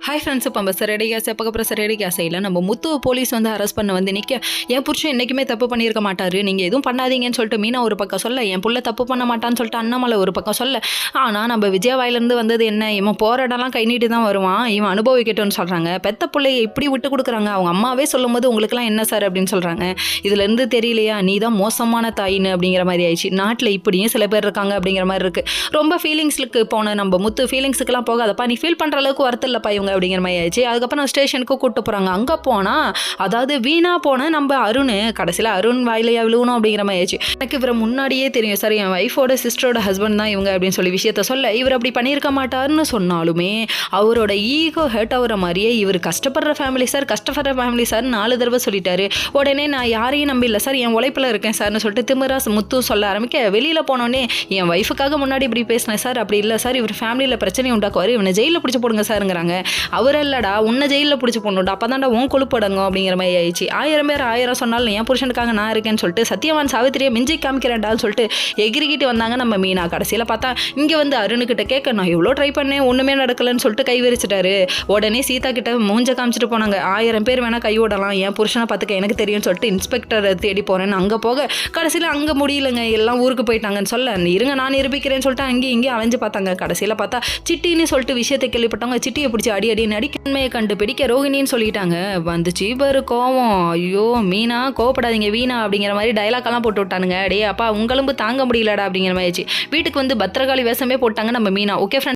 Hi friends, இப்போ நம்ம சரடி case எப்பக்கப்புறம் சரடி case இல்லை நம்ம முத்து போலீஸ் வந்து அரெஸ்ட் பண்ண வந்து நிற்க என் புருஷன் என்றைக்குமே தப்பு பண்ணியிருக்க மாட்டார், நீங்கள் எதுவும் பண்ணாதீங்கன்னு சொல்லிட்டு மீனா ஒரு பக்கம் சொல்ல, என் புள்ள தப்பு பண்ண மாட்டான்னு சொல்லிட்டு அண்ணாமலை ஒரு பக்கம் சொல்ல. ஆனால் நம்ம விஜயா வாயிலேருந்து வந்தது என்ன, இவன் போகிற இடம்லாம் கை நீட்டி தான் வருவான், இவன் அனுபவிக்கட்டும்னு சொல்கிறாங்க. பெத்த பிள்ளையை இப்படி விட்டு கொடுக்குறாங்க. அவங்க அம்மாவே சொல்லும் போது உங்களுக்குலாம் என்ன சார் அப்படின்னு சொல்கிறாங்க. இதுலேருந்து தெரியலையா நீ தான் மோசமான தாயின்னு அப்படிங்கிற மாதிரி ஆயிடுச்சு. நாட்டில் இப்படியும் சில பேர் இருக்காங்க அப்படிங்கிற மாதிரி இருக்குது. ரொம்ப ஃபீலிங்ஸுக்கு போன நம்ம முத்து ஃபீலிங்ஸுக்கெல்லாம் போகாதப்பா, நீ ஃபீல் பண்ணுற அளவுக்கு வருத்தம் இல்லைப்பா இவங்க அப்படிங்கிற மாதிரி ஆயிடுச்சு. அதுக்கப்புறம் ஸ்டேஷனுக்கு கூப்பிட்டு போகிறாங்க. அங்கே போனால் அதாவது வீணா போன நம்ம அருண் கடைசியில் அருண் வாயிலையா விழுவணும் அப்படிங்கிற மாதிரி ஆயிடுச்சு. எனக்கு இவரை முன்னாடியே தெரியும் சார், என் ஒய்ஃபோட சிஸ்டரோட ஹஸ்பண்ட் தான் இவங்க அப்படின்னு சொல்லி விஷயத்த சொல்ல, இவர் அப்படி பண்ணியிருக்க மாட்டார்னு சொன்னாலுமே அவரோட ஈகோ ஹர்ட் ஆகிற மாதிரியே இவர் கஷ்டப்படுற ஃபேமிலி சார், கஷ்டப்படுற ஃபேமிலி சார் 4 தடவை சொல்லிட்டாரு. உடனே நான் யாரையும் நம்பில்லை சார், என் உழைப்பில் இருக்கேன் சார்னு சொல்லிட்டு திமிரா முத்து சொல்ல ஆரம்பிக்க, வெளியில் போனோடனே என் ஒய்ஃபுக்காக முன்னாடி இப்படி பேசினேன் சார், அப்படி இல்லை சார், இவர் ஃபேமிலியில் பிரச்சனை உண்டாக்குவார், இவனை ஜெயிலில் பிடிச்சி போடுங்க சாருங்கிறாங்க. அவர் இல்லடா உன்னை ஜெயிலில் பிடிச்சி போடணும்டா, அப்போ தான்டா உன் கொழுப்படங்கும் அப்படிங்கிற மாதிரி ஆயிடுச்சு. 1000 பேர் 1000 சொன்னாலும் என் புருஷனுக்காக நான் இருக்கேன்னு சொல்லிட்டு சத்தியவான் சாவித்திரியை மிஞ்சி காமிக்கிறேன்டான்னு சொல்லிட்டு எகிரிக்கிட்டு வந்தாங்க நம்ம மீனா. கடைசியில் பார்த்தா இங்கே வந்து அருணுக்கிட்ட கேட்க, நான் எவ்வளோ ட்ரை பண்ணேன் ஒன்றுமே நடக்கலைன்னு சொல்லிட்டு கை விரிச்சிட்டாரு. உடனே சீதா கிட்ட மூஞ்ச காமிச்சிட்டு போனாங்க. 1000 பேர் வேணால் கை விடலாம், என் புருஷனை பார்த்துக்க எனக்கு தெரியும்னு சொல்லிட்டு இன்ஸ்பெக்டரை தேடி போகிறேன்னு அங்கே போக கடைசியில் அங்கே முடியலைங்க, எல்லாம் ஊருக்கு போயிட்டாங்கன்னு சொல்ல, இருங்க நான் நிரூபிக்கிறேன்னு சொல்லிட்டு அங்கேயும் இங்கேயும் அலைஞ்சு பார்த்தாங்க. கடைசியில் பார்த்தா சிட்டின்னு சொல்லிட்டு விஷயத்தை கேள்விப்பட்டவங்க சிட்டியை பிடிச்சி அடி நடிக்க உண்மையை கண்டுபிடிக்க ரோஹிணின்னு சொல்லிட்டாங்க. வந்துச்சு பாரு கோவம். ஐயோ மீனா கோவப்படாதீங்க வீணா அப்படிங்கிற மாதிரி டைலாக்கெல்லாம் போட்டு விட்டானுங்க. டே அப்பா உங்களும்பு தாங்க முடியலடா அப்படிங்கிற மாதிரி ஆயிடுச்சு. வீட்டுக்கு வந்து பத்திரகாளி வேஷமே போட்டாங்க நம்ம மீனா. Okay friends.